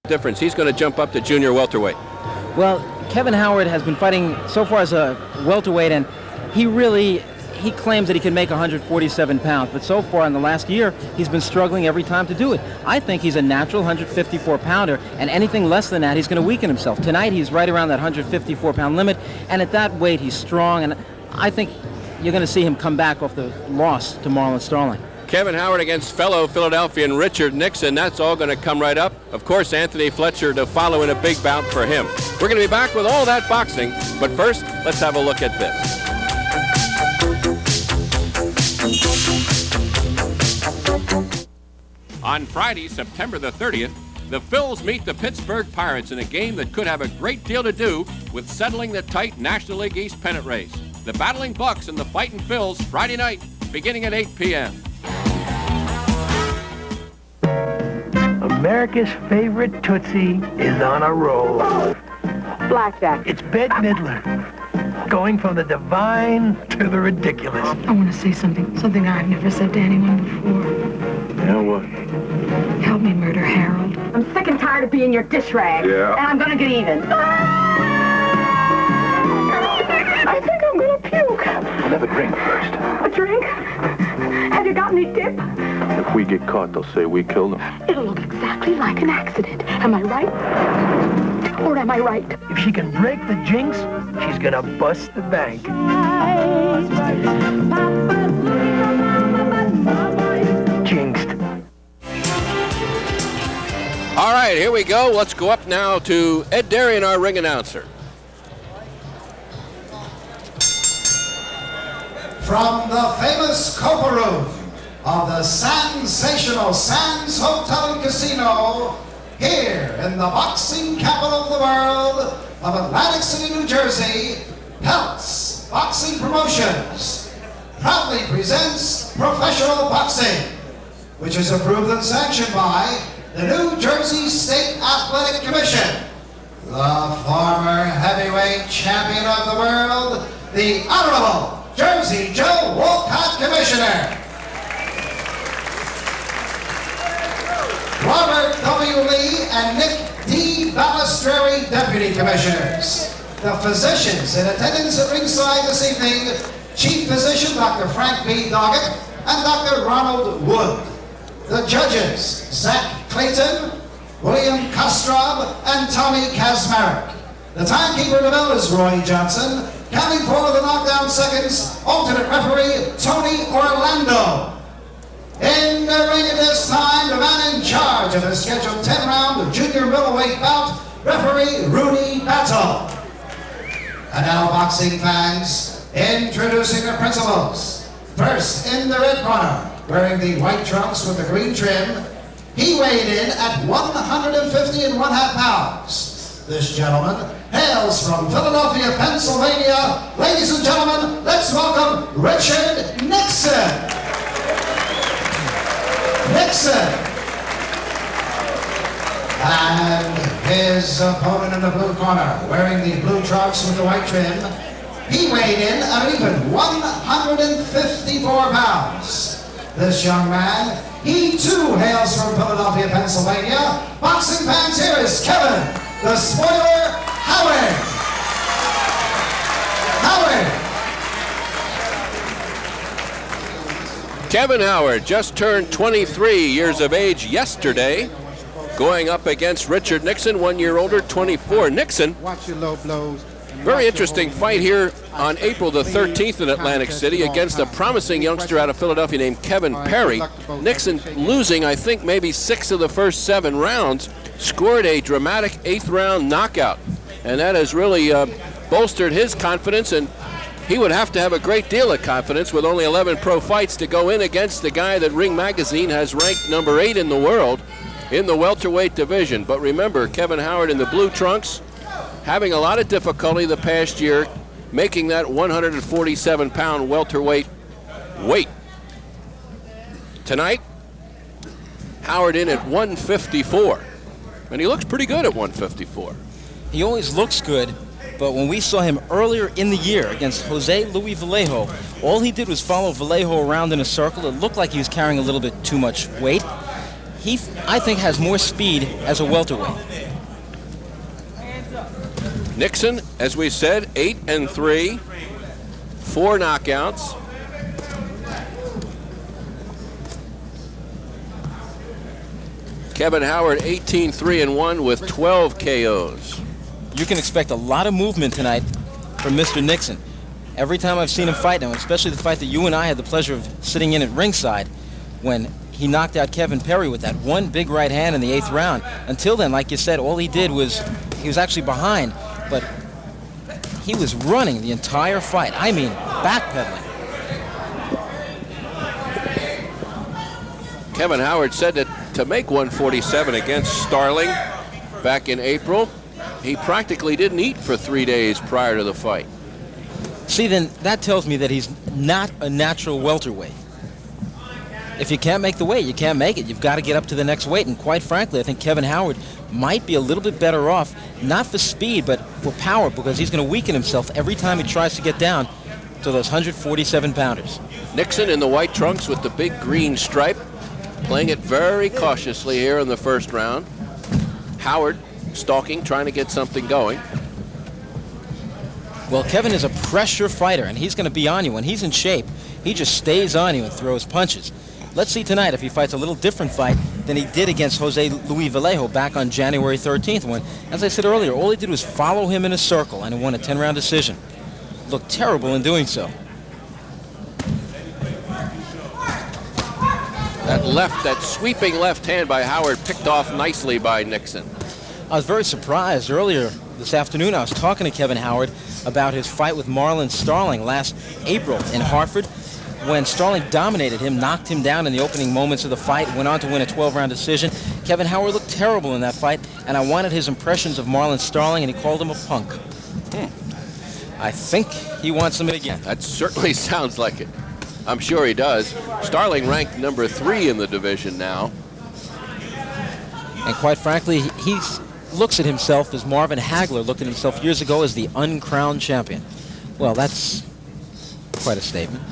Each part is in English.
difference. He's going to jump up to junior welterweight. Well, Kevin Howard has been fighting so far as a welterweight, and he claims that he can make 147 pounds, but so far in the last year, he's been struggling every time to do it. I think he's a natural 154-pounder, and anything less than that, he's going to weaken himself. Tonight, he's right around that 154-pound limit, and at that weight, he's strong, and I think you're going to see him come back off the loss to Marlon Starling. Kevin Howard against fellow Philadelphian Richard Nixon. That's all going to come right up. Of course, Anthony Fletcher to follow in a big bout for him. We're going to be back with all that boxing, but first, let's have a look at this. On Friday, September the 30th, the Phils meet the Pittsburgh Pirates in a game that could have a great deal to do with settling the tight National League East pennant race. The Battling Bucks and the Fightin' Phils Friday night, beginning at 8 p.m. America's favorite Tootsie is on a roll. Blackjack. It's Bette Midler, going from the divine to the ridiculous. I want to say something I've never said to anyone before. Yeah, what? Help me murder Harold. I'm sick and tired of being your dish rag. Yeah. And I'm gonna get even. I think I'm gonna puke. We'll have a drink first. A drink? Have you got any dip? If we get caught, they'll say we killed him. It'll look exactly like an accident. Am I right? Or am I right? If she can break the jinx, she's gonna bust the bank. Jinxed. All right, here we go. Let's go up now to Ed Darian, our ring announcer. From the famous Copa Room of the sensational Sands Hotel and Casino, here in the boxing capital of the world of Atlantic City, New Jersey, Peltz Boxing Promotions proudly presents professional boxing, which is approved and sanctioned by the New Jersey State Athletic Commission. The former heavyweight champion of the world, the Honorable Jersey Joe Walcott, Commissioner. Robert W. Lee and Nick D. Balistreri, Deputy Commissioners. The physicians in attendance at ringside this evening, Chief Physician Dr. Frank B. Doggett and Dr. Ronald Wood. The judges, Zach Clayton, William Kostrov, and Tommy Kazmarek. The timekeeper in the middle is Roy Johnson. Counting for the knockdown seconds, alternate referee Tony Orlando. In the ring at this time, the man in charge of the scheduled 10-round junior middleweight bout, referee Rudy Battle. And now, boxing fans, introducing the principals. First, in the red corner, wearing the white trunks with the green trim, he weighed in at 150 1/2 pounds. This gentleman hails from Philadelphia, Pennsylvania. Ladies and gentlemen, let's welcome Richard Nixon. And his opponent in the blue corner, wearing the blue trunks with the white trim, he weighed in at an even 154 pounds. This young man, he too hails from Philadelphia, Pennsylvania. Boxing fans, here is Kevin, the Spoiler, Howard. Kevin Howard just turned 23 years of age yesterday, going up against Richard Nixon, 1 year older, 24. Nixon, watch your low blows. very interesting fight here on April the 13th in Atlantic City against a promising youngster out of Philadelphia named Kevin Perry. Nixon losing, I think, maybe 6 of the first 7 rounds, scored a dramatic 8th round knockout. And that has really bolstered his confidence, and he would have to have a great deal of confidence with only 11 pro fights to go in against the guy that Ring Magazine has ranked number 8 in the world in the welterweight division. But remember, Kevin Howard in the blue trunks, having a lot of difficulty the past year making that 147-pound welterweight weight. Tonight, Howard in at 154, and he looks pretty good at 154. He always looks good, but when we saw him earlier in the year against Jose Luis Vallejo, all he did was follow Vallejo around in a circle. It looked like he was carrying a little bit too much weight. he, I think, has more speed as a welterweight. Nixon, as we said, 8-3, 4 knockouts. Kevin Howard, 18-3-1 with 12 KOs. You can expect a lot of movement tonight from Mr. Nixon. Every time I've seen him fight now, especially the fight that you and I had the pleasure of sitting in at ringside when he knocked out Kevin Perry with that one big right hand in the 8th round. Until then, like you said, all he did was, he was actually behind, but he was running the entire fight. I mean, backpedaling. Kevin Howard said that to make 147 against Starling back in April, he practically didn't eat for 3 days prior to the fight. See, then that tells me that he's not a natural welterweight. If you can't make the weight, you can't make it. You've got to get up to the next weight. And quite frankly, I think Kevin Howard might be a little bit better off, not for speed, but for power, because he's going to weaken himself every time he tries to get down to those 147-pounders. Nixon in the white trunks with the big green stripe, playing it very cautiously here in the first round. Howard stalking, trying to get something going. Well, Kevin is a pressure fighter, and he's going to be on you. When he's in shape, he just stays on you and throws punches. Let's see tonight if he fights a little different fight than he did against Jose Luis Vallejo back on January 13th, when, as I said earlier, all he did was follow him in a circle and he won a 10-round decision. Looked terrible in doing so. That sweeping left hand by Howard picked off nicely by Nixon. I was very surprised. Earlier this afternoon, I was talking to Kevin Howard about his fight with Marlon Starling last April in Hartford, when Starling dominated him, knocked him down in the opening moments of the fight, went on to win a 12-round decision. Kevin Howard looked terrible in that fight, and I wanted his impressions of Marlon Starling, and he called him a punk. I think he wants him again. That certainly sounds like it. I'm sure he does. Starling ranked number 3 in the division now. And quite frankly, he looks at himself as Marvin Hagler looked at himself years ago as the uncrowned champion. Well, that's quite a statement.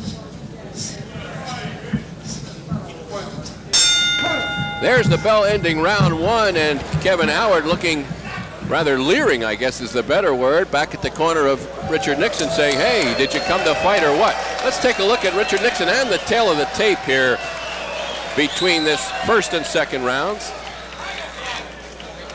There's the bell ending round 1, and Kevin Howard looking rather leering, I guess is the better word, back at the corner of Richard Nixon saying, hey, did you come to fight or what? Let's take a look at Richard Nixon and the tail of the tape here between this first and second rounds.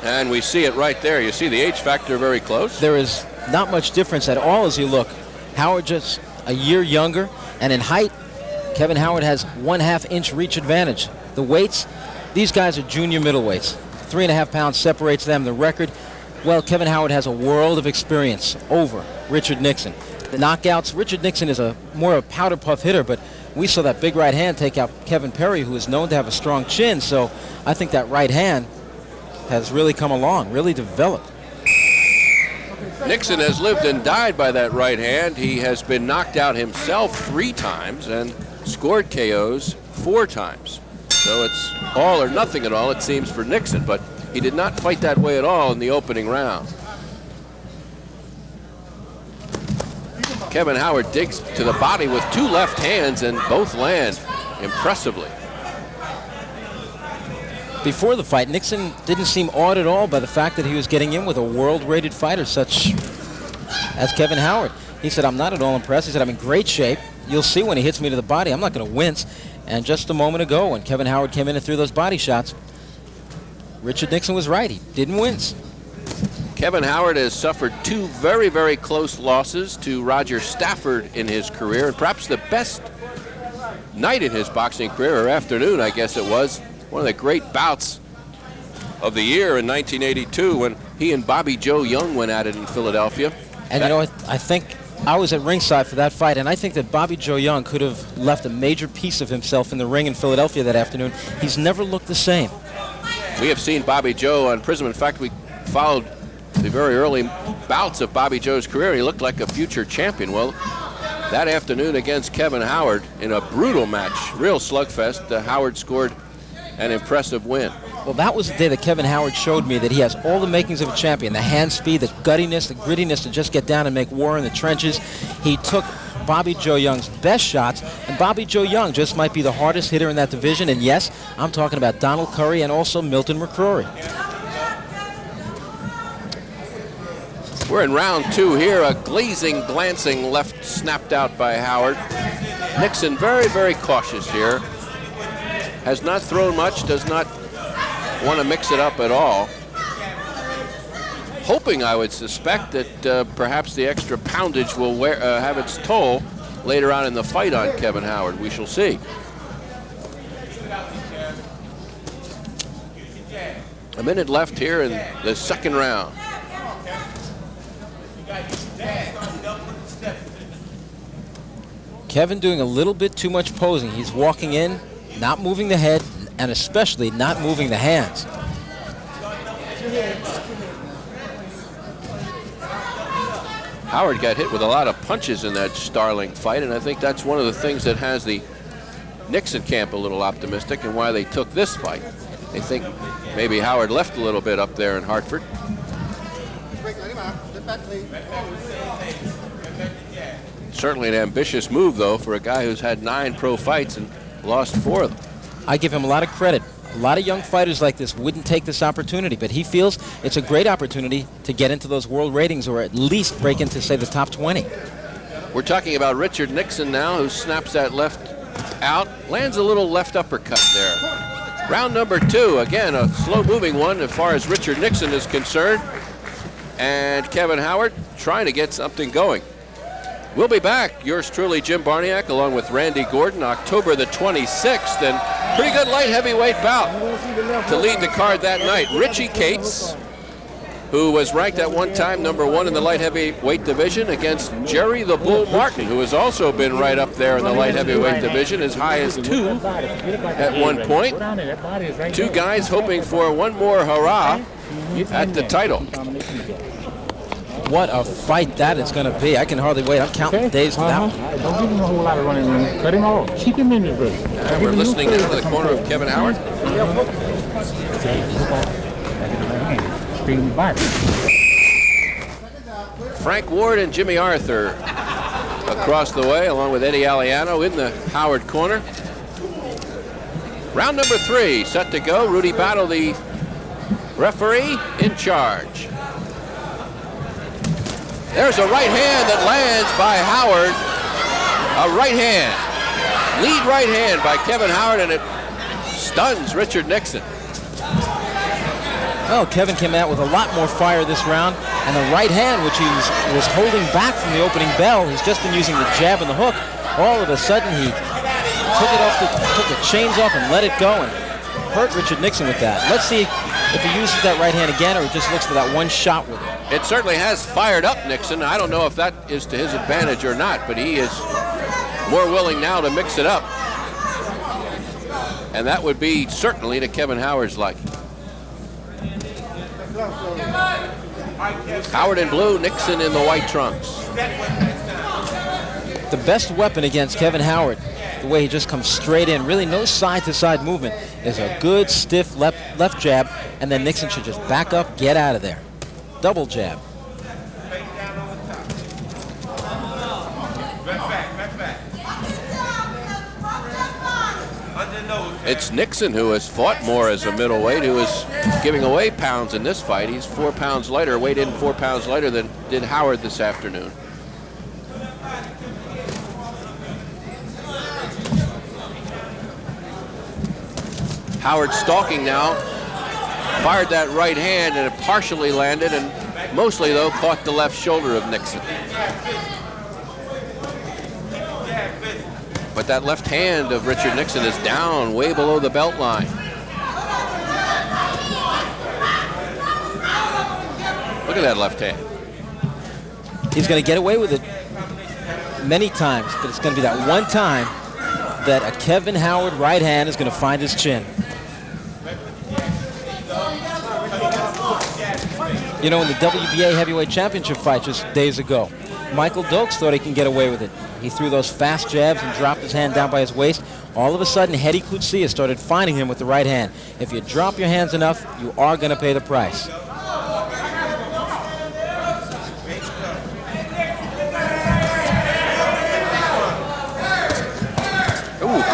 And we see it right there. You see the age factor very close. There is not much difference at all as you look. Howard just a year younger, and in height, Kevin Howard has 1/2 inch reach advantage. The weights, these guys are junior middleweights. 3.5 pounds separates them. The record, well, Kevin Howard has a world of experience over Richard Nixon. The knockouts, Richard Nixon is more a powder puff hitter, but we saw that big right hand take out Kevin Perry, who is known to have a strong chin, so I think that right hand has really come along, really developed. Nixon has lived and died by that right hand. He has been knocked out himself 3 times and scored KOs 4 times. So it's all or nothing at all, it seems, for Nixon, but he did not fight that way at all in the opening round. Kevin Howard digs to the body with 2 left hands, and both land impressively. Before the fight, Nixon didn't seem awed at all by the fact that he was getting in with a world-rated fighter such as Kevin Howard. He said, I'm not at all impressed. He said, I'm in great shape. You'll see when he hits me to the body. I'm not going to wince. And just a moment ago, when Kevin Howard came in and threw those body shots, Richard Nixon was right. He didn't wince. Kevin Howard has suffered 2 very, very close losses to Roger Stafford in his career, and perhaps the best night in his boxing career, or afternoon, I guess it was. One of the great bouts of the year in 1982 when he and Bobby Joe Young went at it in Philadelphia. And you know, I think I was at ringside for that fight, and I think that Bobby Joe Young could have left a major piece of himself in the ring in Philadelphia that afternoon. He's never looked the same. We have seen Bobby Joe on Prism. In fact, we followed the very early bouts of Bobby Joe's career. He looked like a future champion. Well, that afternoon against Kevin Howard in a brutal match, real slugfest, Howard scored an impressive win. Well, that was the day that Kevin Howard showed me that he has all the makings of a champion. The hand speed, the guttiness, the grittiness to just get down and make war in the trenches. He took Bobby Joe Young's best shots, and Bobby Joe Young just might be the hardest hitter in that division, and yes, I'm talking about Donald Curry and also Milton McCrory. We're in round 2 here. A glazing, glancing left snapped out by Howard. Nixon very, very cautious here. Has not thrown much, does not want to mix it up at all. Hoping, I would suspect, that perhaps the extra poundage will have its toll later on in the fight on Kevin Howard. We shall see. A minute left here in the second round. Kevin doing a little bit too much posing. He's walking in, not moving the head, and especially not moving the hands. Howard got hit with a lot of punches in that Starling fight, and I think that's one of the things that has the Nixon camp a little optimistic and why they took this fight. They think maybe Howard left a little bit up there in Hartford. Certainly an ambitious move, though, for a guy who's had 9 pro fights and lost 4 of them. I give him a lot of credit. A lot of young fighters like this wouldn't take this opportunity, but he feels it's a great opportunity to get into those world ratings or at least break into, say, the top 20. We're talking about Richard Nixon now, who snaps that left out, lands a little left uppercut there. Round number 2, again, a slow-moving one as far as Richard Nixon is concerned, and Kevin Howard trying to get something going. We'll be back. Yours truly, Jim Barniak, along with Randy Gordon, October the 26th, and pretty good light heavyweight bout to lead the card that night. Richie Cates, who was ranked at one time #1 in the light heavyweight division, against Jerry the Bull Martin, who has also been right up there in the light heavyweight division, as high as 2 at one point. 2 guys hoping for one more hurrah at the title. What a fight that is going to be. I can hardly wait. I'm counting days for that one. Don't give him a whole lot of running room. Cut him off. Keep him in the ring. We're listening now to the corner of Kevin Howard. Frank Ward and Jimmy Arthur across the way, along with Eddie Aliano in the Howard corner. Round number 3 set to go. Rudy Battle, the referee, in charge. There's a right hand that lands by Howard. A right hand. Lead right hand by Kevin Howard, and it stuns Richard Nixon. Well, Kevin came out with a lot more fire this round, and the right hand, which he was holding back from the opening bell, he's just been using the jab and the hook. All of a sudden, he took the chains off and let it go and hurt Richard Nixon with that. Let's see if he uses that right hand again, or he just looks for that one shot with it. It certainly has fired up Nixon. I don't know if that is to his advantage or not, but he is more willing now to mix it up. And that would be certainly to Kevin Howard's liking. Howard in blue, Nixon in the white trunks. The best weapon against Kevin Howard, the way he just comes straight in, really no side-to-side movement, is a good stiff left jab, and then Nixon should just back up, get out of there. Double jab. It's Nixon who has fought more as a middleweight, who is giving away pounds in this fight. He's 4 pounds lighter, weighed in 4 pounds lighter than did Howard this afternoon. Howard stalking now, fired that right hand, and it partially landed, and mostly, though, caught the left shoulder of Nixon. But that left hand of Richard Nixon is down way below the belt line. Look at that left hand. He's going to get away with it many times, but it's going to be that one time that a Kevin Howard right hand is going to find his chin. You know, in the WBA heavyweight championship fight just days ago, Michael Dokes thought he can get away with it. He threw those fast jabs and dropped his hand down by his waist. All of a sudden, Hedi Kutsia started finding him with the right hand. If you drop your hands enough, you are going to pay the price.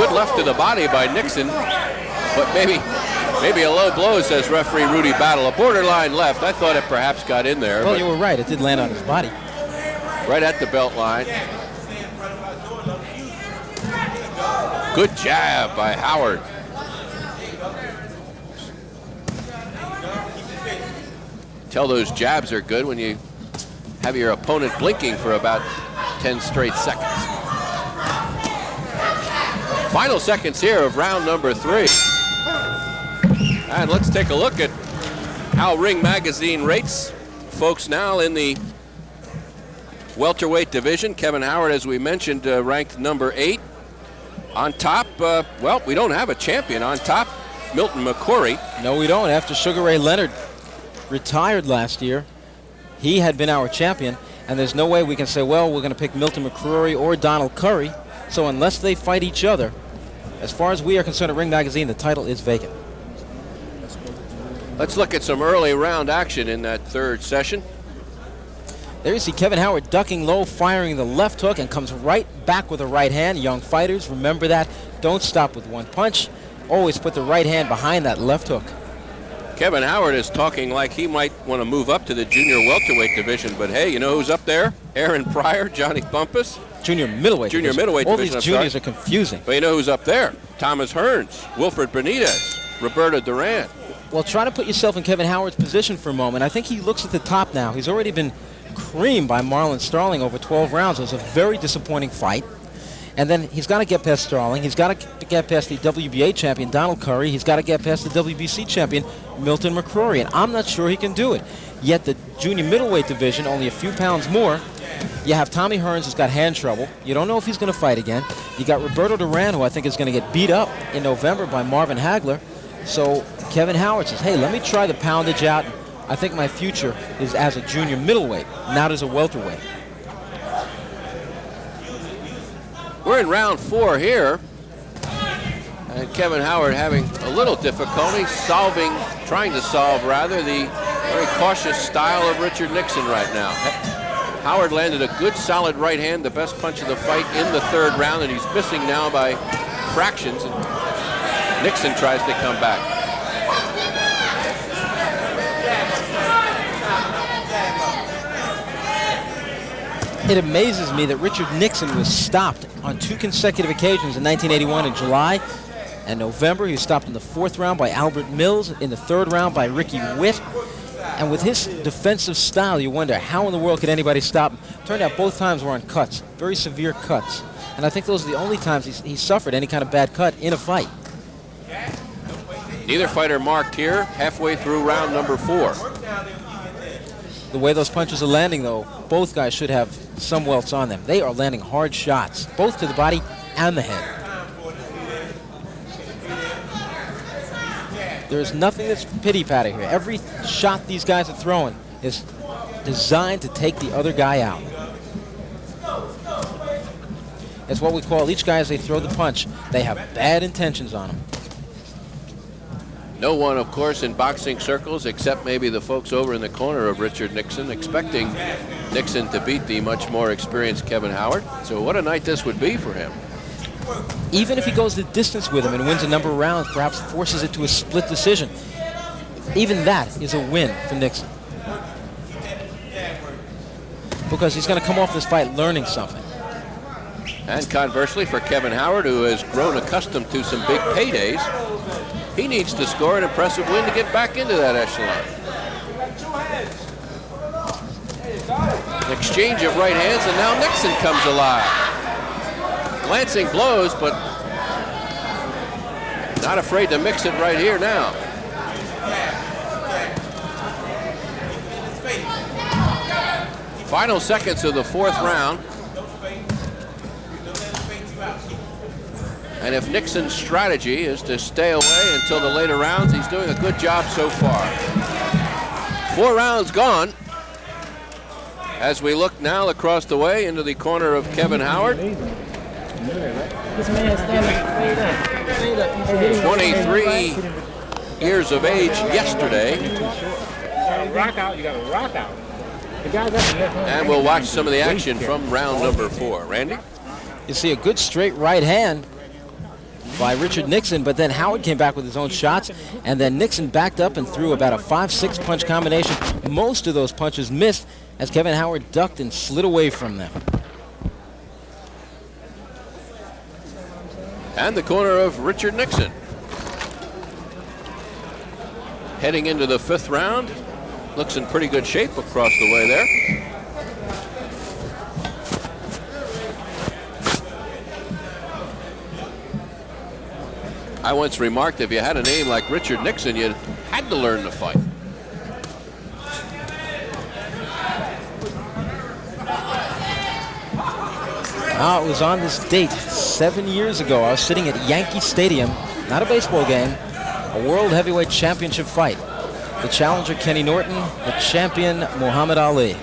Good left to the body by Nixon, but maybe a low blow, says referee Rudy Battle. A borderline left. I thought it perhaps got in there. Well, you were right. It did land on his body. Right at the belt line. Good jab by Howard. Tell those jabs are good when you have your opponent blinking for about 10 straight seconds. Final seconds here of round number 3. And let's take a look at how Ring Magazine rates folks now in the welterweight division. Kevin Howard, as we mentioned, ranked number 8. On top, well, we don't have a champion. On top, Milton McCrory. No, we don't. After Sugar Ray Leonard retired last year, he had been our champion, and there's no way we can say, well, we're going to pick Milton McCrory or Donald Curry. So unless they fight each other, as far as we are concerned at Ring Magazine, the title is vacant. Let's look at some early round action in that third session. There you see Kevin Howard ducking low, firing the left hook, and comes right back with a right hand. Young fighters, remember that. Don't stop with one punch. Always put the right hand behind that left hook. Kevin Howard is talking like he might want to move up to the junior welterweight division, but hey, you know who's up there? Aaron Pryor, Johnny Bumpus. Junior middleweight division. All division. These juniors are confusing. But you know who's up there? Thomas Hearns, Wilfred Benitez, Roberto Duran. Well, try to put yourself in Kevin Howard's position for a moment. I think he looks at the top now. He's already been creamed by Marlon Starling over 12 rounds. It was a very disappointing fight. And then he's got to get past Starling. He's got to get past the WBA champion, Donald Curry. He's got to get past the WBC champion, Milton McCrory. And I'm not sure he can do it. Yet the junior middleweight division, only a few pounds more. You have Tommy Hearns, who's got hand trouble. You don't know if he's going to fight again. You got Roberto Duran, who I think is going to get beat up in November by Marvin Hagler. So Kevin Howard says, hey, let me try the poundage out. I think my future is as a junior middleweight, not as a welterweight. We're in round 4 here. And Kevin Howard having a little difficulty trying to solve the very cautious style of Richard Nixon right now. Howard landed a good solid right hand, the best punch of the fight in the third round, and he's missing now by fractions. And Nixon tries to come back. It amazes me that Richard Nixon was stopped on 2 consecutive occasions in 1981 in July and November. He was stopped in the 4th round by Albert Mills, in the 3rd round by Ricky Witt. And with his defensive style, you wonder how in the world could anybody stop him. Turned out both times were on cuts, very severe cuts. And I think those are the only times he suffered any kind of bad cut in a fight. Neither fighter marked here, halfway through round number 4. The way those punches are landing, though, both guys should have some welts on them. They are landing hard shots, both to the body and the head. There's nothing that's pity-patty here. Every shot these guys are throwing is designed to take the other guy out. It's what we call each guy as they throw the punch. They have bad intentions on them. No one, of course, in boxing circles, except maybe the folks over in the corner of Richard Nixon, expecting Nixon to beat the much more experienced Kevin Howard. So what a night this would be for him. Even if he goes the distance with him and wins a number of rounds, perhaps forces it to a split decision, even that is a win for Nixon. Because he's going to come off this fight learning something. And conversely, for Kevin Howard, who has grown accustomed to some big paydays, he needs to score an impressive win to get back into that echelon. An exchange of right hands, and now Nixon comes alive. Glancing blows, but not afraid to mix it right here now. Final seconds of the 4th round. And if Nixon's strategy is to stay away until the later rounds, he's doing a good job so far. 4 rounds gone. As we look now across the way into the corner of Kevin Howard. 23 years of age yesterday. Rock out, you got to rock out. And we'll watch some of the action from round number 4. Randy? You see a good straight right hand by Richard Nixon, but then Howard came back with his own shots, and then Nixon backed up and threw about a 5-6 punch combination. Most of those punches missed as Kevin Howard ducked and slid away from them. And the corner of Richard Nixon. Heading into the 5th round. Looks in pretty good shape across the way there. I once remarked if you had a name like Richard Nixon, you had to learn to fight. It was on this date 7 years ago. I was sitting at Yankee Stadium, not a baseball game, a World Heavyweight Championship fight. The challenger, Kenny Norton, the champion, Muhammad Ali. A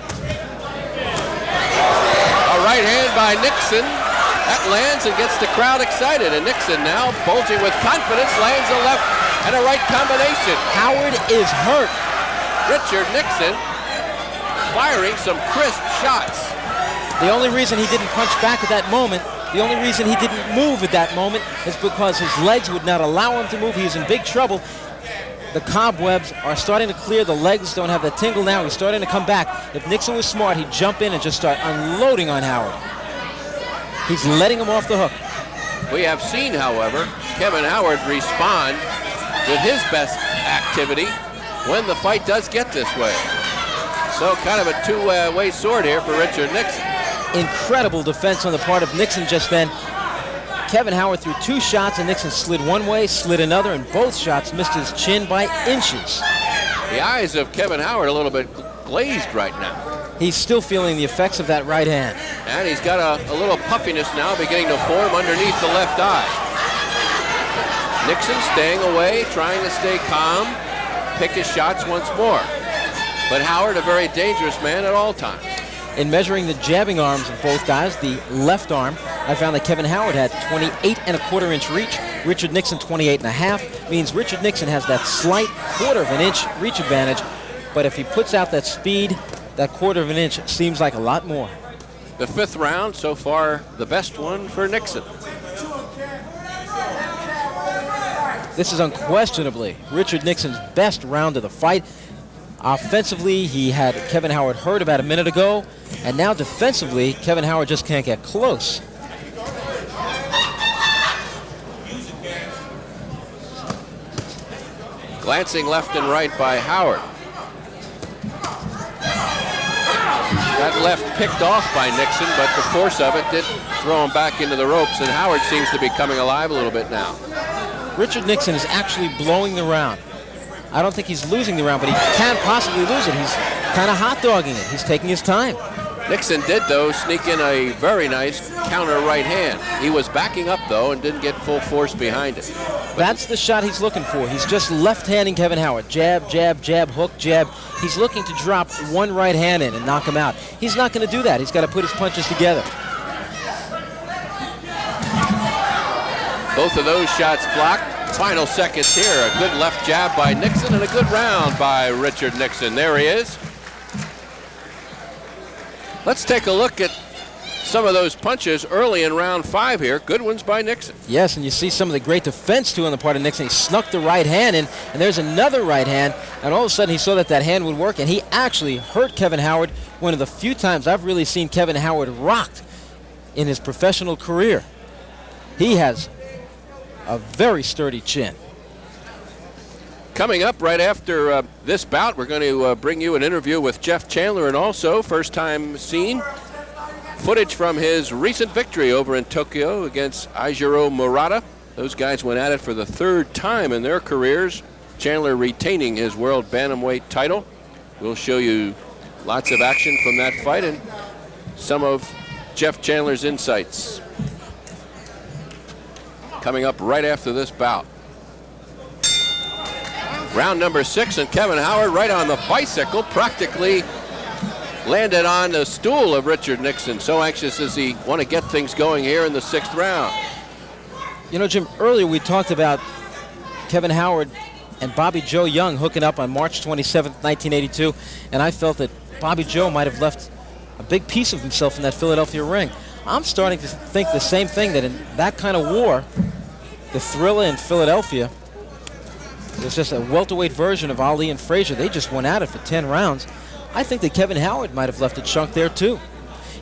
right hand by Nixon. That lands and gets the crowd excited. And Nixon now, bulging with confidence, lands a left and a right combination. Howard is hurt. Richard Nixon firing some crisp shots. The only reason he didn't punch back at that moment, the only reason he didn't move at that moment is because his legs would not allow him to move. He was in big trouble. The cobwebs are starting to clear. The legs don't have the tingle now. He's starting to come back. If Nixon was smart, he'd jump in and just start unloading on Howard. He's letting him off the hook. We have seen, however, Kevin Howard respond with his best activity when the fight does get this way. So kind of a two-way sword here for Richard Nixon. Incredible defense on the part of Nixon just then. Kevin Howard threw 2 shots and Nixon slid one way, slid another, and both shots missed his chin by inches. The eyes of Kevin Howard a little bit glazed right now. He's still feeling the effects of that right hand. And he's got a little puffiness now beginning to form underneath the left eye. Nixon staying away, trying to stay calm, pick his shots once more. But Howard, a very dangerous man at all times. In measuring the jabbing arms of both guys, the left arm, I found that Kevin Howard had 28.25 inch reach. Richard Nixon 28.5, means Richard Nixon has that slight 1/4 inch reach advantage. But if he puts out that speed, that 1/4 inch seems like a lot more. The 5th round, so far the best one for Nixon. This is unquestionably Richard Nixon's best round of the fight. Offensively, he had Kevin Howard hurt about a minute ago, and now defensively, Kevin Howard just can't get close. Glancing left and right by Howard. That left picked off by Nixon, but the force of it did throw him back into the ropes, and Howard seems to be coming alive a little bit now. Richard Nixon is actually blowing the round. I don't think he's losing the round, but he can't possibly lose it. He's kind of hot-dogging it. He's taking his time. Nixon did, though, sneak in a very nice counter right hand. He was backing up, though, and didn't get full force behind it. That's the shot he's looking for. He's just left-handing Kevin Howard. Jab, jab, jab, hook, jab. He's looking to drop one right hand in and knock him out. He's not going to do that. He's got to put his punches together. Both of those shots blocked. Final seconds here. A good left jab by Nixon and a good round by Richard Nixon. There he is. Let's take a look at some of those punches early in round 5 here. Good ones by Nixon. Yes, and you see some of the great defense, too, on the part of Nixon. He snuck the right hand in, and there's another right hand, and all of a sudden he saw that that hand would work, and he actually hurt Kevin Howard. One of the few times I've really seen Kevin Howard rocked in his professional career. He has a very sturdy chin. Coming up right after this bout, we're going to bring you an interview with Jeff Chandler, and also first time seen footage from his recent victory over in Tokyo against Aijiro Murata. Those guys went at it for the 3rd time in their careers. Chandler retaining his world bantamweight title. We'll show you lots of action from that fight and some of Jeff Chandler's insights. Coming up right after this bout. Round number 6, and Kevin Howard right on the bicycle, practically landed on the stool of Richard Nixon. So anxious as he want to get things going here in the 6th round. You know, Jim, earlier we talked about Kevin Howard and Bobby Joe Young hooking up on March 27th, 1982, and I felt that Bobby Joe might have left a big piece of himself in that Philadelphia ring. I'm starting to think the same thing, that in that kind of war, the Thriller in Philadelphia. It was just a welterweight version of Ali and Frazier. They just went at it for 10 rounds. I think that Kevin Howard might have left a chunk there too.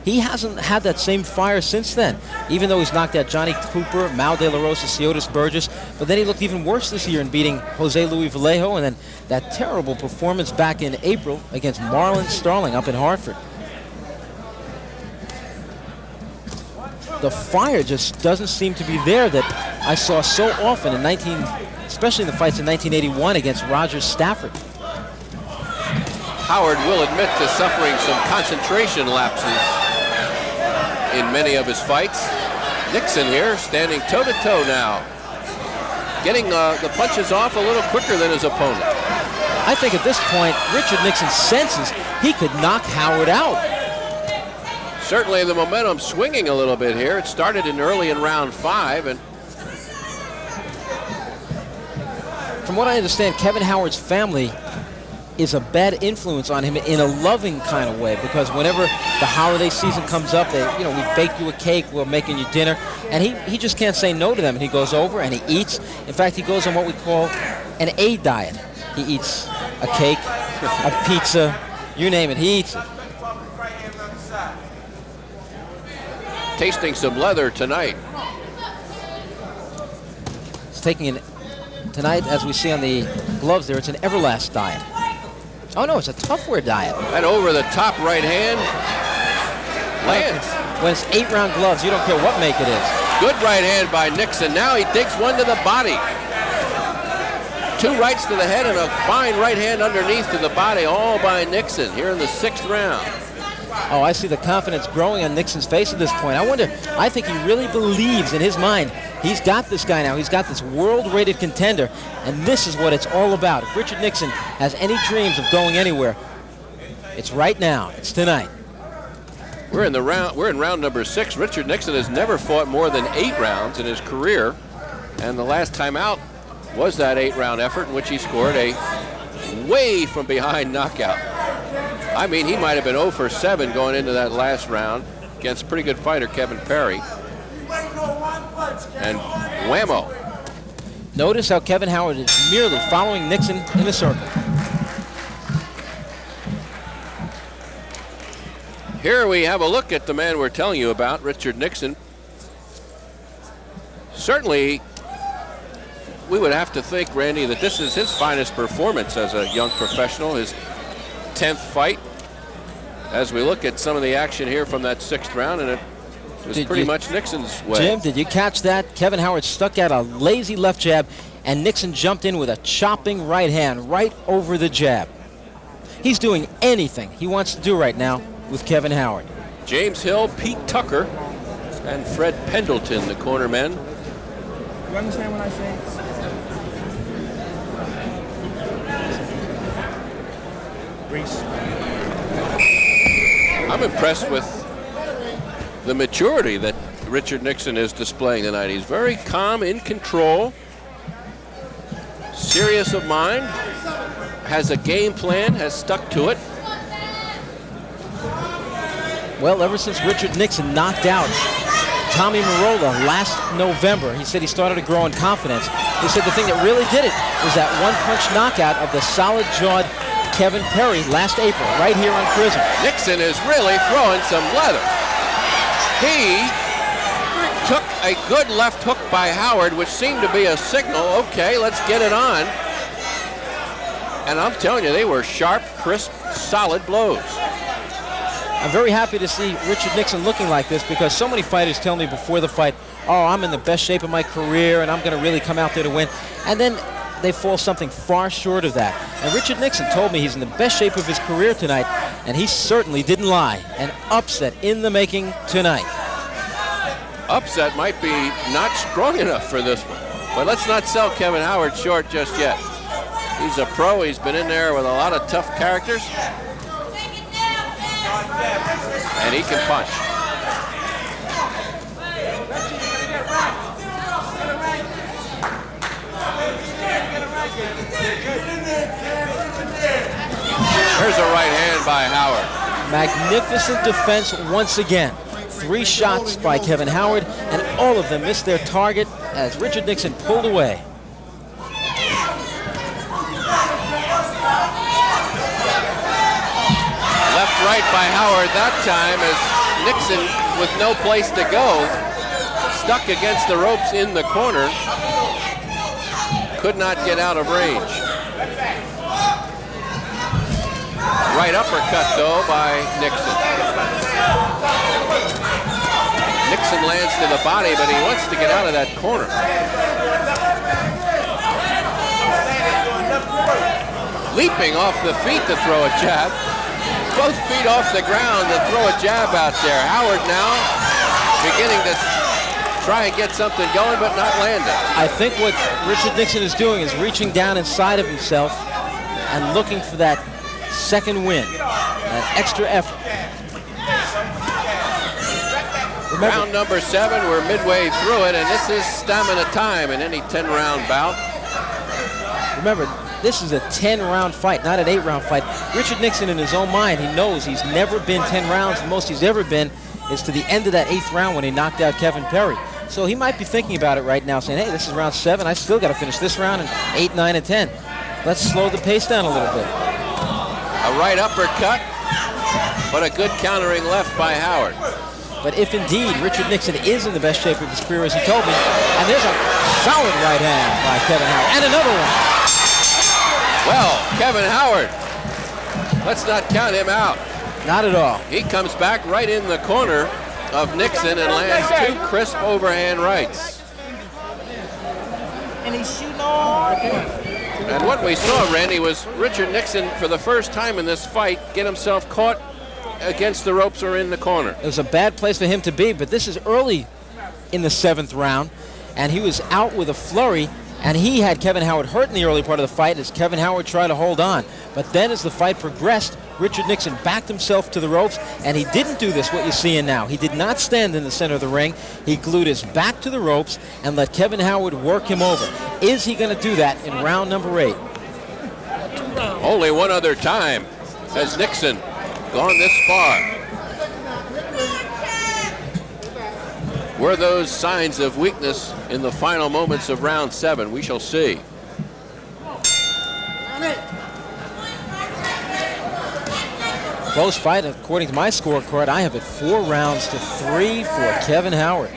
He hasn't had that same fire since then, even though he's knocked out Johnny Cooper, Mal De La Rosa, Ciotis Burgess. But then he looked even worse this year in beating Jose Luis Vallejo, and then that terrible performance back in April against Marlon Starling up in Hartford. The fire just doesn't seem to be there that I saw so often in especially in the fights in 1981 against Roger Stafford. Howard will admit to suffering some concentration lapses in many of his fights. Nixon here standing toe-to-toe now, getting the punches off a little quicker than his opponent. I think at this point, Richard Nixon senses he could knock Howard out. Certainly the momentum swinging a little bit here. It started early in round 5, and from what I understand, Kevin Howard's family is a bad influence on him in a loving kind of way, because whenever the holiday season comes up, we bake you a cake, we're making you dinner, and he just can't say no to them, and he goes over and he eats. In fact, he goes on what we call an A diet. He eats a cake, a pizza, you name it, he eats it. Tasting some leather tonight. He's taking tonight, as we see on the gloves there, it's an Everlast diet. Oh no, it's a tough wear diet. And over the top right hand lands. When it's 8-round gloves, you don't care what make it is. Good right hand by Nixon. Now he digs one to the body. 2 rights to the head and a fine right hand underneath to the body, all by Nixon here in the 6th round. Oh, I see the confidence growing on Nixon's face at this point. I think he really believes in his mind. He's got this guy now. He's got this world-rated contender, and this is what it's all about. If Richard Nixon has any dreams of going anywhere, it's right now. It's tonight. We're in round number 6. Richard Nixon has never fought more than 8 rounds in his career, and the last time out was that 8-round effort in which he scored a way from behind knockout. I mean, he might have been 0 for 7 going into that last round against a pretty good fighter, Kevin Perry. And whammo. Notice how Kevin Howard is merely following Nixon in a circle. Here we have a look at the man we're telling you about, Richard Nixon. Certainly, we would have to think, Randy, that this is his finest performance as a young professional, his 10th fight. As we look at some of the action here from that 6th round, and it was pretty much Nixon's way. Jim, did you catch that? Kevin Howard stuck out a lazy left jab, and Nixon jumped in with a chopping right hand right over the jab. He's doing anything he wants to do right now with Kevin Howard. James Hill, Pete Tucker, and Fred Pendleton, the corner men. You understand what I say? Reese. I'm impressed with the maturity that Richard Nixon is displaying tonight. He's very calm, in control, serious of mind, has a game plan, has stuck to it. Well, ever since Richard Nixon knocked out Tommy Marola last November, he said he started to grow in confidence. He said the thing that really did it was that one-punch knockout of the solid-jawed Kevin Perry last April, right here on Prism. Nixon is really throwing some leather. He took a good left hook by Howard, which seemed to be a signal, okay, let's get it on. And I'm telling you, they were sharp, crisp, solid blows. I'm very happy to see Richard Nixon looking like this, because so many fighters tell me before the fight, oh, I'm in the best shape of my career and I'm going to really come out there to win. And then they fall something far short of that. And Richard Nixon told me he's in the best shape of his career tonight, and he certainly didn't lie. An upset in the making tonight. Upset might be not strong enough for this one, but let's not sell Kevin Howard short just yet. He's a pro. He's been in there with a lot of tough characters, and he can punch. There's a right hand by Howard. Magnificent defense once again. 3 shots by Kevin Howard, and all of them missed their target, as Richard Nixon pulled away. Left right by Howard that time as Nixon, with no place to go, stuck against the ropes in the corner, could not get out of range. Right uppercut, though, by Nixon. Nixon lands to the body, but he wants to get out of that corner. Leaping off the feet to throw a jab. Both feet off the ground to throw a jab out there. Howard now beginning to try and get something going, but not landing. I think what Richard Nixon is doing is reaching down inside of himself and looking for that second win, that extra effort. Remember, round number 7, we're midway through it, and this is stamina time in any 10-round bout. Remember, this is a 10-round fight, not an 8-round fight. Richard Nixon, in his own mind, he knows he's never been 10 rounds. The most he's ever been is to the end of that 8th round when he knocked out Kevin Perry. So he might be thinking about it right now, saying, hey, this is round 7. I still got to finish this round in 8, 9, and 10. Let's slow the pace down a little bit. A right uppercut, but a good countering left by Howard. But if indeed Richard Nixon is in the best shape of his career, as he told me, and there's a solid right hand by Kevin Howard, and another one. Well, Kevin Howard, let's not count him out. Not at all. He comes back right in the corner of Nixon and lands 2 crisp overhand rights. And he's shooting all. And what we saw, Randy, was Richard Nixon, for the first time in this fight, get himself caught against the ropes or in the corner. It was a bad place for him to be, but this is early in the 7th round, and he was out with a flurry, and he had Kevin Howard hurt in the early part of the fight as Kevin Howard tried to hold on. But then as the fight progressed, Richard Nixon backed himself to the ropes, and he didn't do this, what you're seeing now. He did not stand in the center of the ring. He glued his back to the ropes and let Kevin Howard work him over. Is he going to do that in round number 8? Only one other time has Nixon gone this far. Were those signs of weakness in the final moments of round 7? We shall see. Close fight, according to my scorecard. I have it 4 rounds to 3 for Kevin Howard.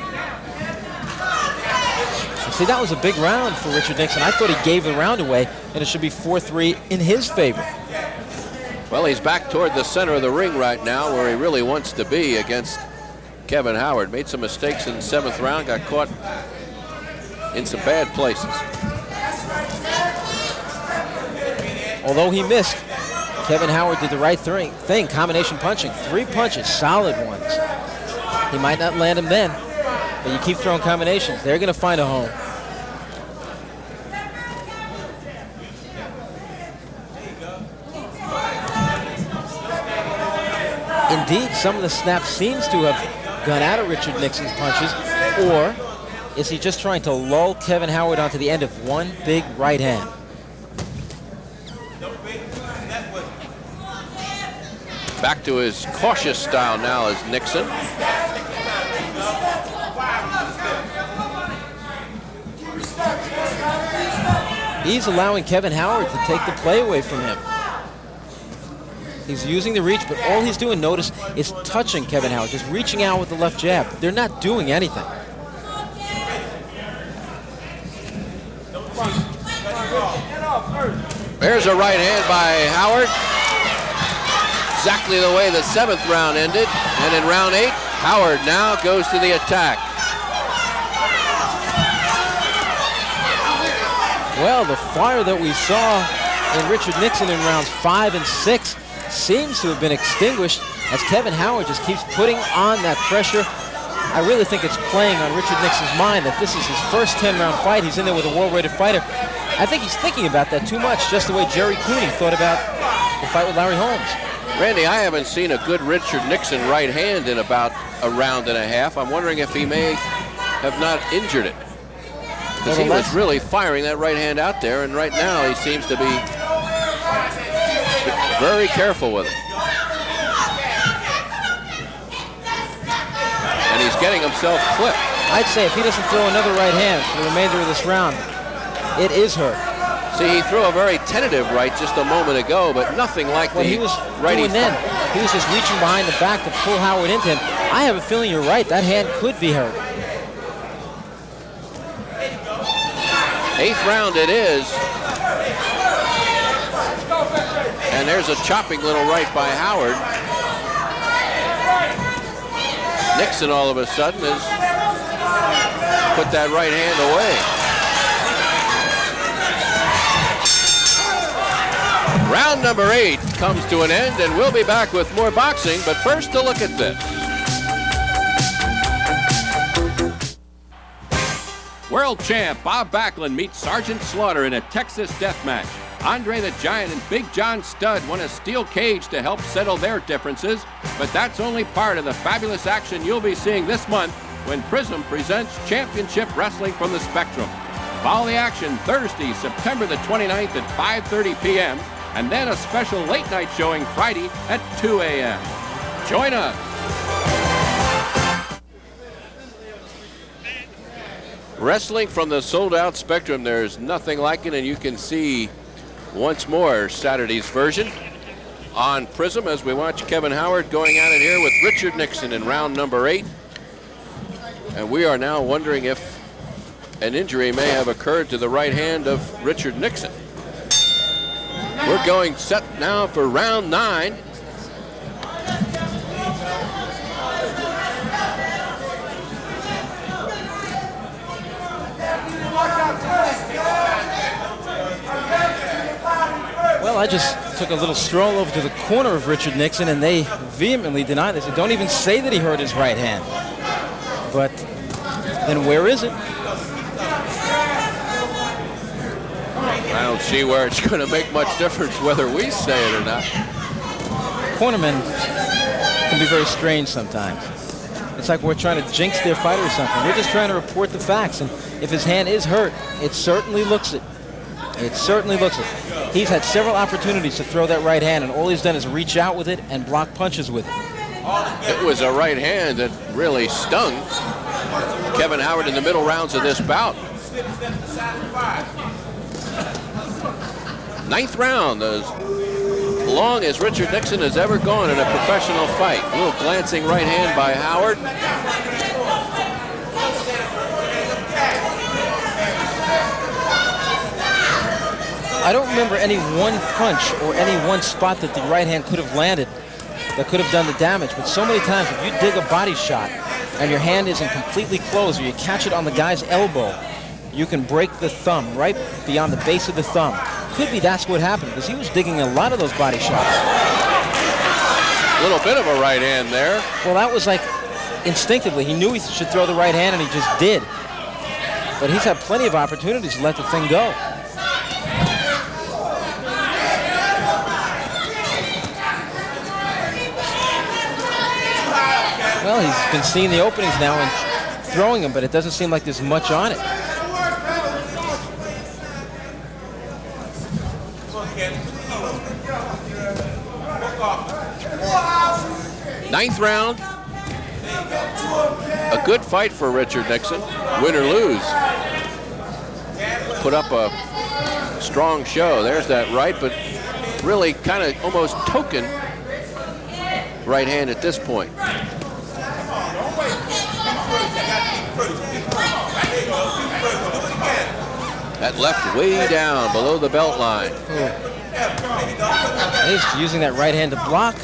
See, that was a big round for Richard Nixon. I thought he gave the round away, and it should be 4-3 in his favor. Well, he's back toward the center of the ring right now, where he really wants to be against Kevin Howard. Made some mistakes in the 7th round, got caught in some bad places. Although he missed, Kevin Howard did the right thing, combination punching. 3 punches, solid ones. He might not land them then, but you keep throwing combinations. They're going to find a home. Indeed, some of the snaps seems to have gone out of Richard Nixon's punches, or is he just trying to lull Kevin Howard onto the end of one big right hand? Back to his cautious style now is Nixon. He's allowing Kevin Howard to take the play away from him. He's using the reach, but all he's doing, notice, is touching Kevin Howard, just reaching out with the left jab. They're not doing anything. There's a right hand by Howard. Exactly the way the 7th round ended. And in round 8, Howard now goes to the attack. Well, the fire that we saw in Richard Nixon in rounds 5 and 6 seems to have been extinguished as Kevin Howard just keeps putting on that pressure. I really think it's playing on Richard Nixon's mind that this is his first 10-round fight. He's in there with a world-rated fighter. I think he's thinking about that too much, just the way Jerry Cooney thought about the fight with Larry Holmes. Randy, I haven't seen a good Richard Nixon right hand in about a round and a half. I'm wondering if he may have not injured it, because he was really firing that right hand out there, and right now he seems to be very careful with it. And he's getting himself clipped. I'd say if he doesn't throw another right hand for the remainder of this round, it is hurt. See, he threw a very tentative right just a moment ago, but nothing like what the he was righty. Doing then. He was just reaching behind the back to pull Howard into him. I have a feeling you're right. That hand could be hurt. 8th round it is. And there's a chopping little right by Howard. Nixon all of a sudden has put that right hand away. Round number 8 comes to an end, and we'll be back with more boxing, but first a look at this. World champ Bob Backlund meets Sergeant Slaughter in a Texas death match. Andre the Giant and Big John Studd won a steel cage to help settle their differences, but that's only part of the fabulous action you'll be seeing this month when Prism presents Championship Wrestling from the Spectrum. Follow the action Thursday, September the 29th at 5:30 p.m., and then a special late-night showing Friday at 2 a.m. Join us. Wrestling from the sold-out Spectrum, there's nothing like it, and you can see once more Saturday's version on Prism as we watch Kevin Howard going at it here with Richard Nixon in round number 8. And we are now wondering if an injury may have occurred to the right hand of Richard Nixon. We're going set now for round 9. Well, I just took a little stroll over to the corner of Richard Nixon, and they vehemently denied this. They don't even say that he hurt his right hand. But then where is it? I don't see where it's going to make much difference whether we say it or not. Cornermen can be very strange sometimes. It's like we're trying to jinx their fighter or something. We're just trying to report the facts, and if his hand is hurt, it certainly looks it. It certainly looks it. He's had several opportunities to throw that right hand, and all he's done is reach out with it and block punches with it. It was a right hand that really stung Kevin Howard in the middle rounds of this bout. 9th round, as long as Richard Nixon has ever gone in a professional fight. A little glancing right hand by Howard. I don't remember any one punch or any one spot that the right hand could have landed that could have done the damage, but so many times if you dig a body shot and your hand isn't completely closed or you catch it on the guy's elbow, you can break the thumb right beyond the base of the thumb. Could be that's what happened, because he was digging a lot of those body shots. A little bit of a right hand there. Well, that was like instinctively. He knew he should throw the right hand, and he just did. But he's had plenty of opportunities to let the thing go. Well, he's been seeing the openings now and throwing them, but it doesn't seem like there's much on it. Ninth round. A good fight for Richard Nixon. Win or lose. Put up a strong show. There's that right, but really kind of almost token right hand at this point. That left way down below the belt line. He's using that right hand to block.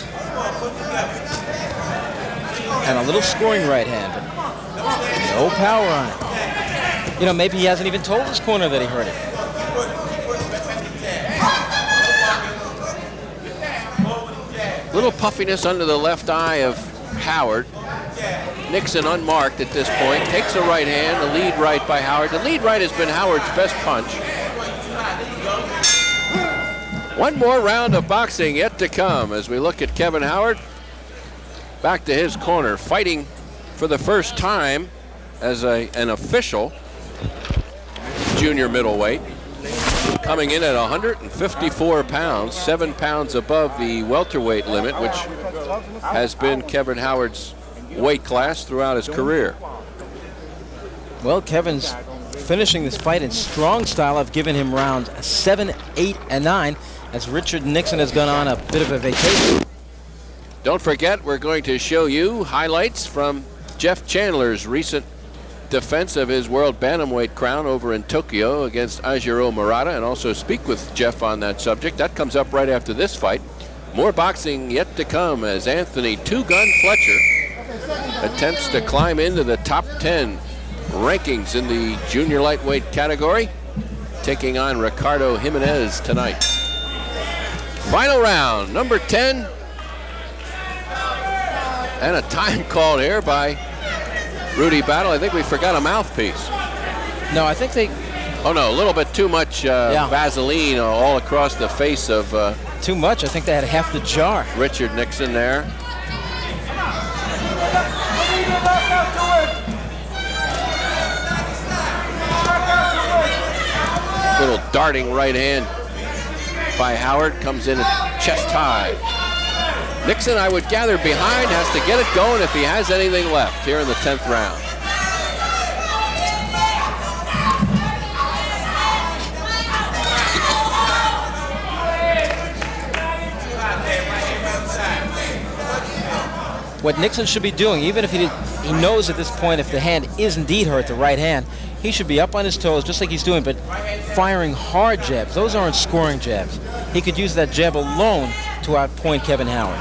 And a little scoring right hand. No power on it. You know, maybe he hasn't even told his corner that he hurt it. Little puffiness under the left eye of Howard. Nixon unmarked at this point, takes a right hand, the lead right by Howard. The lead right has been Howard's best punch. One more round of boxing yet to come as we look at Kevin Howard back to his corner, fighting for the first time as an official junior middleweight, coming in at 154 pounds, 7 pounds above the welterweight limit, which has been Kevin Howard's weight class throughout his career. Well, Kevin's finishing this fight in strong style. I've given him rounds 7, 8, and 9 as Richard Nixon has gone on a bit of a vacation. Don't forget, we're going to show you highlights from Jeff Chandler's recent defense of his world bantamweight crown over in Tokyo against Ajiro Murata, and also speak with Jeff on that subject. That comes up right after this fight. More boxing yet to come as Anthony Two-Gun Fletcher attempts to climb into the top 10 rankings in the junior lightweight category, taking on Ricardo Jimenez tonight. Final round, number 10. And a time called here by Rudy Battle. I think we forgot a mouthpiece. No, I think they... Oh, no, a little bit too much Vaseline all across the face of... too much. I think they had half the jar. Richard Nixon there. Little darting right hand by Howard. Comes in at chest high. Nixon, I would gather, behind, has to get it going if he has anything left here in the 10th round. What Nixon should be doing, even if he knows at this point if the hand is indeed hurt, the right hand, he should be up on his toes just like he's doing, but firing hard jabs. Those aren't scoring jabs. He could use that jab alone to outpoint Kevin Howard.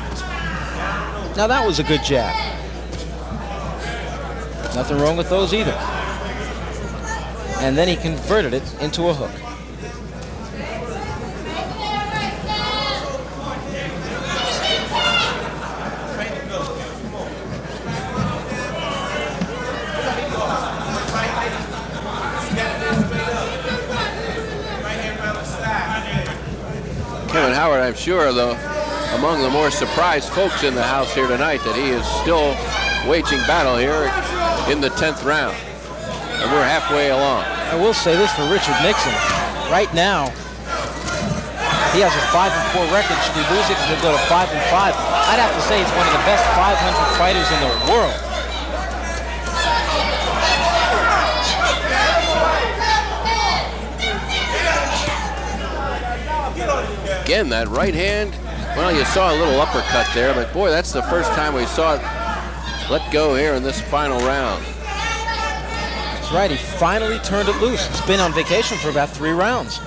Now that was a good jab. Nothing wrong with those either. And then he converted it into a hook. Kevin Howard, I'm sure, though, among the more surprised folks in the house here tonight, that he is still waging battle here in the 10th round. And we're halfway along. I will say this for Richard Nixon. Right now, he has a 5-4 record. Should he lose it, he'll go to 5-5. I'd have to say he's one of the best 500 fighters in the world. Again, that right hand, well, you saw a little uppercut there, but boy, that's the first time we saw it let go here in this final round. That's right, he finally turned it loose. He's been on vacation for about 3 rounds.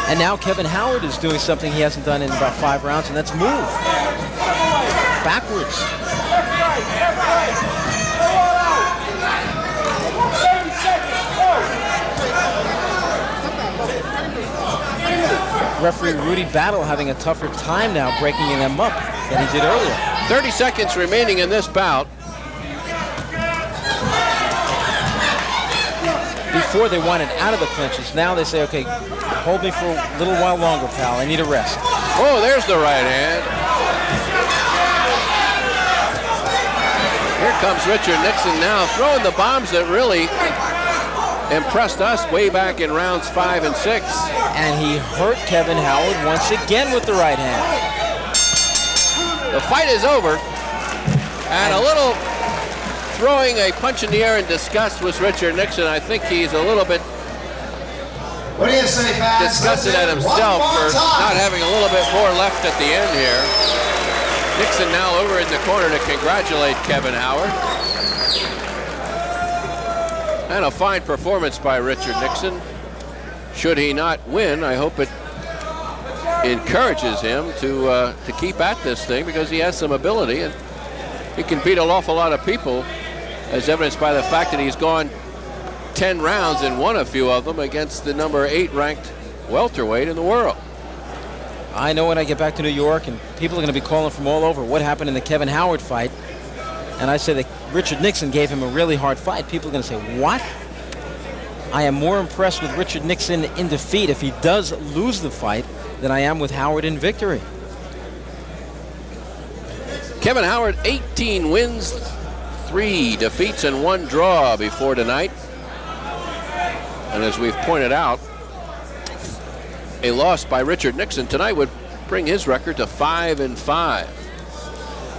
And now Kevin Howard is doing something he hasn't done in about 5 rounds, and that's move backwards. Referee Rudy Battle having a tougher time now breaking them up than he did earlier. 30 seconds remaining in this bout. Before they wanted out of the clinches. Now they say, okay, hold me for a little while longer, pal. I need a rest. Oh, there's the right hand. Here comes Richard Nixon now, throwing the bombs that really impressed us way back in rounds 5 and 6. And he hurt Kevin Howard once again with the right hand. The fight is over. And a little throwing a punch in the air in disgust was Richard Nixon. I think he's a little bit What do you say, fans? disgusted at himself for not having a little bit more left at the end here. Nixon now over in the corner to congratulate Kevin Howard. And a fine performance by Richard Nixon. Should he not win, I hope it encourages him to keep at this thing, because he has some ability and he can beat an awful lot of people, as evidenced by the fact that he's gone 10 rounds and won a few of them against the number 8 ranked welterweight in the world. I know when I get back to New York and people are going to be calling from all over what happened in the Kevin Howard fight, and I say that Richard Nixon gave him a really hard fight, people are going to say, what? I am more impressed with Richard Nixon in defeat if he does lose the fight than I am with Howard in victory. Kevin Howard, 18 wins, 3 defeats and 1 draw before tonight. And as we've pointed out, a loss by Richard Nixon tonight would bring his record to 5-5.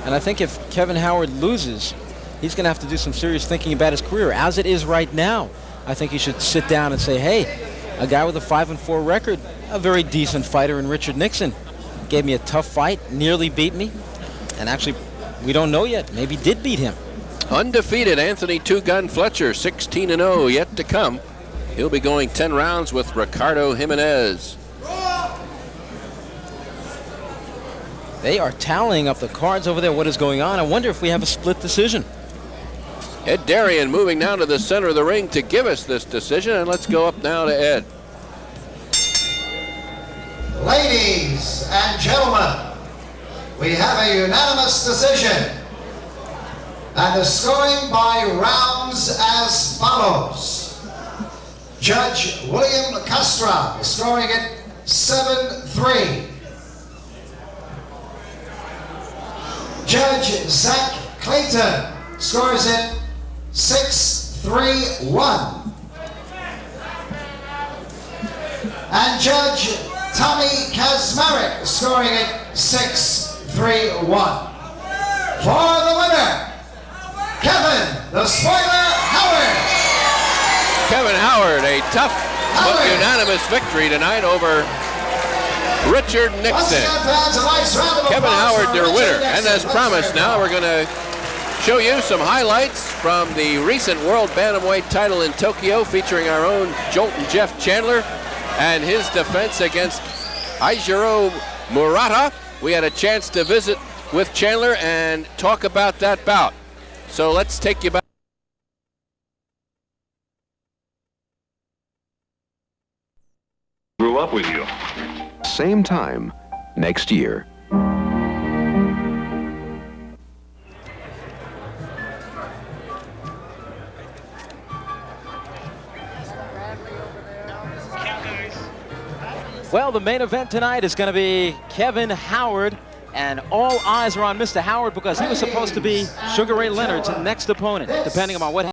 And I think if Kevin Howard loses, he's going to have to do some serious thinking about his career. As it is right now, I think he should sit down and say, hey, a guy with a 5-4 record, a very decent fighter in Richard Nixon, gave me a tough fight, nearly beat me, and actually, we don't know yet, maybe did beat him. Undefeated Anthony Two-Gun Fletcher, 16-0 yet to come. He'll be going 10 rounds with Ricardo Jimenez. They are tallying up the cards over there. What is going on? I wonder if we have a split decision. Ed Darian moving down to the center of the ring to give us this decision, and let's go up now to Ed. Ladies and gentlemen, we have a unanimous decision. And the scoring by rounds as follows. Judge William Castro scoring it 7-3. Judge Zach Clayton scores it 6-3-1. And Judge Tommy Kazmarek scoring it 6-3-1. For the winner, Kevin the Spoiler Howard. Kevin Howard, a tough but unanimous victory tonight over Richard Nixon. Kevin Howard, their winner. And as promised, now we're going to show you some highlights from the recent World Bantamweight title in Tokyo, featuring our own Jolton Jeff Chandler and his defense against Aijiro Murata. We had a chance to visit with Chandler and talk about that bout. So let's take you back. Grew up with you. Same time next year. Well, the main event tonight is going to be Kevin Howard, and all eyes are on Mr. Howard because he was supposed to be Sugar Ray Leonard's next opponent, depending on what happens.